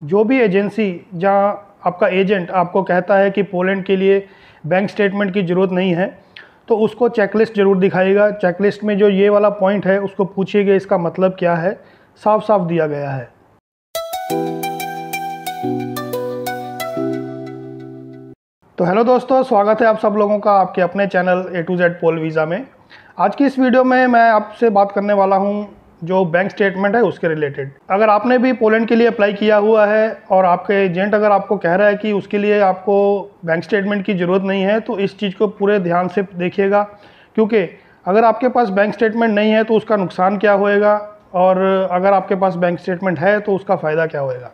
जो भी एजेंसी जहाँ आपका एजेंट आपको कहता है कि पोलैंड के लिए बैंक स्टेटमेंट की ज़रूरत नहीं है, तो उसको चेकलिस्ट ज़रूर दिखाएगा। चेकलिस्ट में जो ये वाला पॉइंट है उसको पूछिएगा इसका मतलब क्या है, साफ साफ दिया गया है। तो हेलो दोस्तों, स्वागत है आप सब लोगों का आपके अपने चैनल A to Z पोल वीज़ा में। आज की इस वीडियो में मैं आपसे बात करने वाला हूं जो बैंक स्टेटमेंट है उसके रिलेटेड। अगर आपने भी पोलैंड के लिए अप्लाई किया हुआ है और आपके एजेंट अगर आपको कह रहा है कि उसके लिए आपको बैंक स्टेटमेंट की ज़रूरत नहीं है, तो इस चीज़ को पूरे ध्यान से देखिएगा, क्योंकि अगर आपके पास बैंक स्टेटमेंट नहीं है तो उसका नुकसान क्या होएगा, और अगर आपके पास बैंक स्टेटमेंट है तो उसका फ़ायदा क्या होएगा।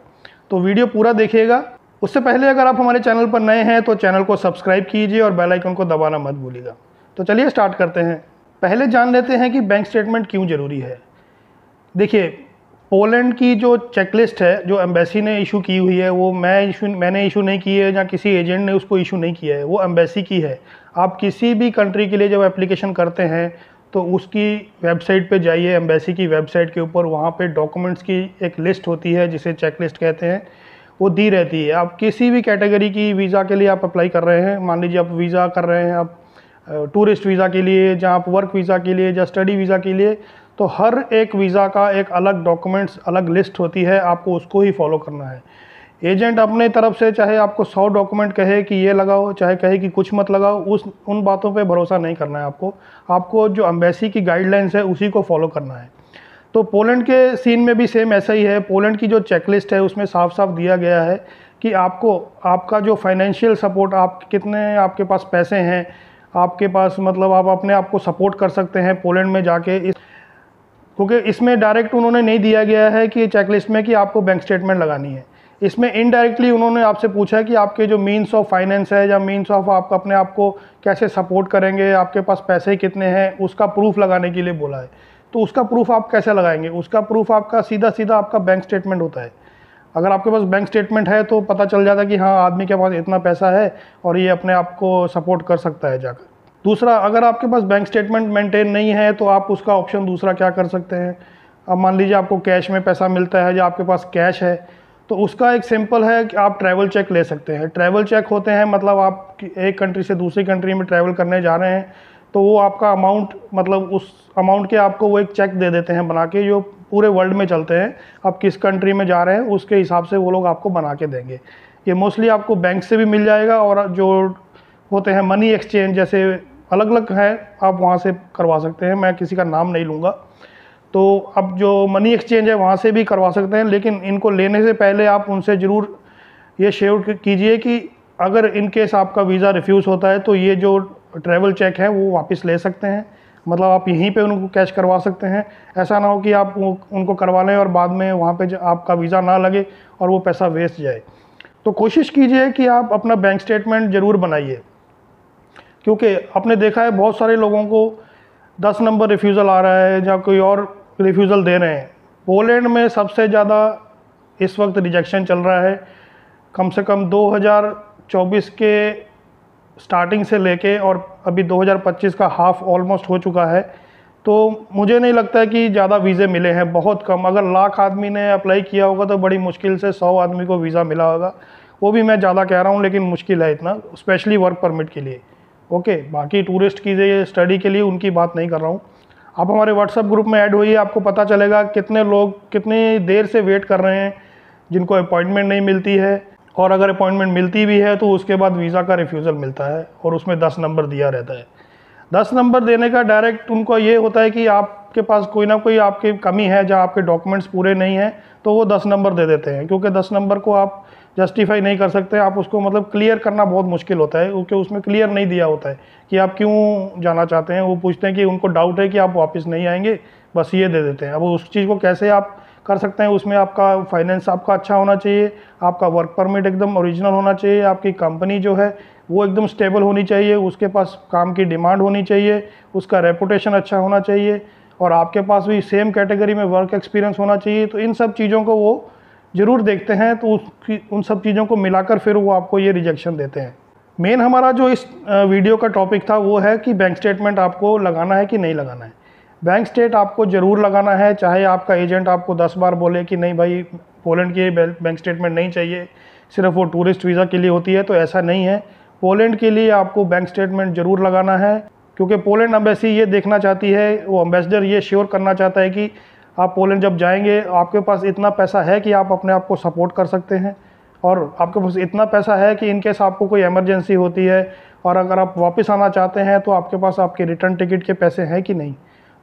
तो वीडियो पूरा देखिएगा। उससे पहले अगर आप हमारे चैनल पर नए हैं तो चैनल को सब्सक्राइब कीजिए और बेल आइकन को दबाना मत भूलिएगा। तो चलिए स्टार्ट करते हैं। पहले जान लेते हैं कि बैंक स्टेटमेंट क्यों ज़रूरी है। देखिए, पोलैंड की जो चेकलिस्ट है जो एम्बेसी ने इशू की हुई है, वो मैंने इशू नहीं की है या किसी एजेंट ने उसको इशू नहीं किया है, वो एम्बेसी की है। आप किसी भी कंट्री के लिए जब एप्लीकेशन करते हैं तो उसकी वेबसाइट पे जाइए, एम्बेसी की वेबसाइट के ऊपर, वहाँ पे डॉक्यूमेंट्स की एक लिस्ट होती है जिसे चेकलिस्ट कहते हैं, वो दी रहती है। आप किसी भी कैटेगरी की वीज़ा के लिए आप अप्लाई कर रहे हैं, मान लीजिए आप वीज़ा कर रहे हैं, आप टूरिस्ट वीज़ा के लिए, जहाँ आप वर्क वीज़ा के लिए या स्टडी वीज़ा के लिए, तो हर एक वीज़ा का एक अलग डॉक्यूमेंट्स, अलग लिस्ट होती है, आपको उसको ही फॉलो करना है। एजेंट अपने तरफ से चाहे आपको 100 डॉक्यूमेंट कहे कि ये लगाओ, चाहे कहे कि कुछ मत लगाओ, उन बातों पे भरोसा नहीं करना है आपको जो एम्बेसी की गाइडलाइंस है उसी को फॉलो करना है। तो पोलैंड के सीन में भी सेम ऐसा ही है। पोलैंड की जो चेकलिस्ट है उसमें साफ साफ दिया गया है कि आपका जो फाइनेंशियल सपोर्ट, आप कितने आपके पास पैसे हैं, आपके पास मतलब आप अपने आप को सपोर्ट कर सकते हैं पोलैंड में जाके, क्योंकि इसमें डायरेक्ट उन्होंने नहीं दिया गया है कि चेकलिस्ट में कि आपको बैंक स्टेटमेंट लगानी है। इसमें इनडायरेक्टली उन्होंने आपसे पूछा है कि आपके जो मीन्स ऑफ फाइनेंस है या मीन्स ऑफ आप अपने आप को कैसे सपोर्ट करेंगे, आपके पास पैसे कितने हैं, उसका प्रूफ लगाने के लिए बोला है। तो उसका प्रूफ आप कैसे लगाएंगे? उसका प्रूफ आपका सीधा सीधा आपका बैंक स्टेटमेंट होता है। अगर आपके पास बैंक स्टेटमेंट है तो पता चल जाता है कि हाँ, आदमी के पास इतना पैसा है और ये अपने आप को सपोर्ट कर सकता है जाकर। दूसरा, अगर आपके पास बैंक स्टेटमेंट मेंटेन नहीं है तो आप उसका ऑप्शन दूसरा क्या कर सकते हैं। अब मान लीजिए आपको कैश में पैसा मिलता है या आपके पास कैश है, तो उसका एक सिंपल है कि आप ट्रैवल चेक ले सकते हैं। ट्रैवल चेक होते हैं, मतलब आप एक कंट्री से दूसरी कंट्री में ट्रैवल करने जा रहे हैं, तो वो आपका अमाउंट, मतलब उस अमाउंट के आपको वो एक चेक दे देते हैं बना के, जो पूरे वर्ल्ड में चलते हैं। आप किस कंट्री में जा रहे हैं उसके हिसाब से वो लोग आपको बना के देंगे। ये मोस्टली आपको बैंक से भी मिल जाएगा, और जो होते हैं मनी एक्सचेंज जैसे अलग अलग है, आप वहाँ से करवा सकते हैं। मैं किसी का नाम नहीं लूँगा। तो अब जो मनी एक्सचेंज है वहाँ से भी करवा सकते हैं, लेकिन इनको लेने से पहले आप उनसे ज़रूर ये श्योर कीजिए कि अगर इन केस आपका वीज़ा रिफ्यूज़ होता है तो ये जो ट्रैवल चेक है वो वापस ले सकते हैं। मतलब आप यहीं पे उनको कैश करवा सकते हैं। ऐसा ना हो कि आप उनको करवा लें और बाद में वहाँ पे आपका वीज़ा ना लगे और वो पैसा वेस्ट जाए। तो कोशिश कीजिए कि आप अपना बैंक स्टेटमेंट ज़रूर बनाइए, क्योंकि आपने देखा है बहुत सारे लोगों को 10 नंबर रिफ्यूज़ल आ रहा है या कोई और रिफ्यूज़ल दे रहे हैं। पोलैंड में सबसे ज़्यादा इस वक्त रिजेक्शन चल रहा है। कम से कम 2024 के स्टार्टिंग से लेके और अभी 2025 का हाफ ऑलमोस्ट हो चुका है। तो मुझे नहीं लगता है कि ज़्यादा वीज़े मिले हैं, बहुत कम। अगर 1,00,000 आदमी ने अप्लाई किया होगा तो बड़ी मुश्किल से 100 आदमी को वीज़ा मिला होगा। वो भी मैं ज़्यादा कह रहा हूँ, लेकिन मुश्किल है इतना, स्पेशली वर्क परमिट के लिए। ओके, बाकी टूरिस्ट की स्टडी के लिए उनकी बात नहीं कर रहा हूँ। आप हमारे व्हाट्सएप ग्रुप में ऐड होइए, आपको पता चलेगा कितने लोग कितनी देर से वेट कर रहे हैं जिनको अपॉइंटमेंट नहीं मिलती है, और अगर अपॉइंटमेंट मिलती भी है तो उसके बाद वीज़ा का रिफ्यूज़ल मिलता है और उसमें 10 नंबर दिया रहता है। 10 नंबर देने का डायरेक्ट उनको ये होता है कि आपके पास कोई ना कोई आपकी कमी है, जहाँ आपके डॉक्यूमेंट्स पूरे नहीं हैं, तो वो 10 नंबर दे देते हैं। क्योंकि 10 नंबर को आप जस्टिफाई नहीं कर सकते, आप उसको मतलब क्लियर करना बहुत मुश्किल होता है, क्योंकि उसमें क्लियर नहीं दिया होता है कि आप क्यों जाना चाहते हैं। वो पूछते हैं कि उनको डाउट है कि आप वापस नहीं आएंगे, बस ये दे देते हैं। अब उस चीज़ को कैसे आप कर सकते हैं? उसमें आपका फाइनेंस आपका अच्छा होना चाहिए, आपका वर्क परमिट एकदम ओरिजिनल होना चाहिए, आपकी कंपनी जो है वो एकदम स्टेबल होनी चाहिए, उसके पास काम की डिमांड होनी चाहिए, उसका रेपुटेशन अच्छा होना चाहिए, और आपके पास भी सेम कैटेगरी में वर्क एक्सपीरियंस होना चाहिए। तो इन सब चीज़ों को वो ज़रूर देखते हैं, तो उन सब चीज़ों को मिलाकर फिर वो आपको ये रिजेक्शन देते हैं। मेन हमारा जो इस वीडियो का टॉपिक था वो है कि बैंक स्टेटमेंट आपको लगाना है कि नहीं लगाना है। बैंक स्टेट आपको ज़रूर लगाना है, चाहे आपका एजेंट आपको 10 बार बोले कि नहीं भाई पोलैंड की बैंक स्टेटमेंट नहीं चाहिए, सिर्फ वो टूरिस्ट वीज़ा के लिए होती है, तो ऐसा नहीं है। पोलैंड के लिए आपको बैंक स्टेटमेंट ज़रूर लगाना है, क्योंकि पोलैंड एम्बेसी ये देखना चाहती है, वो एम्बेसडर ये श्योर करना चाहता है कि आप पोलैंड जब जाएंगे आपके पास इतना पैसा है कि आप अपने आप को सपोर्ट कर सकते हैं, और आपके पास इतना पैसा है कि इनकेस आपको कोई इमरजेंसी होती है और अगर आप वापस आना चाहते हैं तो आपके पास आपके रिटर्न टिकट के पैसे हैं कि नहीं।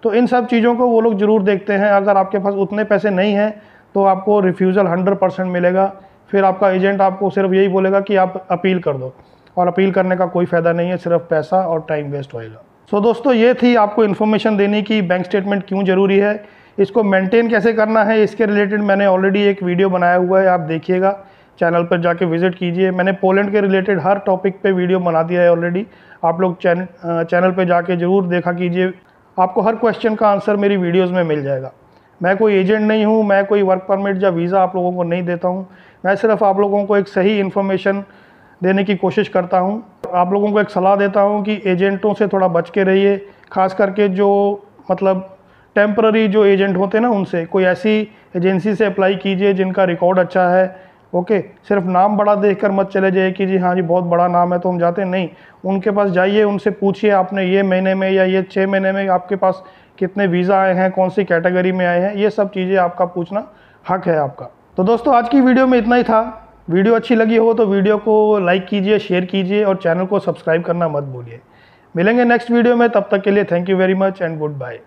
तो इन सब चीज़ों को वो लोग ज़रूर देखते हैं। अगर आपके पास उतने पैसे नहीं हैं तो आपको रिफ्यूज़ल 100% मिलेगा। फिर आपका एजेंट आपको सिर्फ यही बोलेगा कि आप अपील कर दो, और अपील करने का कोई फ़ायदा नहीं है, सिर्फ पैसा और टाइम वेस्ट होएगा। सो दोस्तों, ये थी आपको इन्फॉर्मेशन देने की बैंक स्टेटमेंट क्यों ज़रूरी है, इसको मेंटेन कैसे करना है, इसके रिलेटेड मैंने ऑलरेडी एक वीडियो बनाया हुआ है, आप देखिएगा, चैनल पर जाके विजिट कीजिए। मैंने पोलैंड के रिलेटेड हर टॉपिक पे वीडियो बना दिया है ऑलरेडी, आप लोग चैनल पे जाके ज़रूर देखा कीजिए। आपको हर क्वेश्चन का आंसर मेरी वीडियोज़ में मिल जाएगा। मैं कोई एजेंट नहीं हूँ, मैं कोई वर्क परमिट या वीज़ा आप लोगों को नहीं देता हूँ, मैं सिर्फ आप लोगों को एक सही इन्फॉर्मेशन देने की कोशिश करता हूँ। आप लोगों को एक सलाह देता हूँ कि एजेंटों से थोड़ा बच के रहिए, खास करके जो मतलब टेम्पररी जो एजेंट होते हैं ना, उनसे। कोई ऐसी एजेंसी से अप्लाई कीजिए जिनका रिकॉर्ड अच्छा है। ओके, सिर्फ नाम बड़ा देखकर मत चले जाइए कि जी हाँ जी बहुत बड़ा नाम है तो हम जाते हैं, नहीं। उनके पास जाइए, उनसे पूछिए आपने ये महीने में या ये 6 महीने में आपके पास कितने वीज़ा आए हैं, कौन सी कैटेगरी में आए हैं, ये सब चीज़ें आपका पूछना हक है आपका। तो दोस्तों, आज की वीडियो में इतना ही था। वीडियो अच्छी लगी हो तो वीडियो को लाइक कीजिए, शेयर कीजिए और चैनल को सब्सक्राइब करना मत भूलिए। मिलेंगे नेक्स्ट वीडियो में, तब तक के लिए thank you very much and good bye.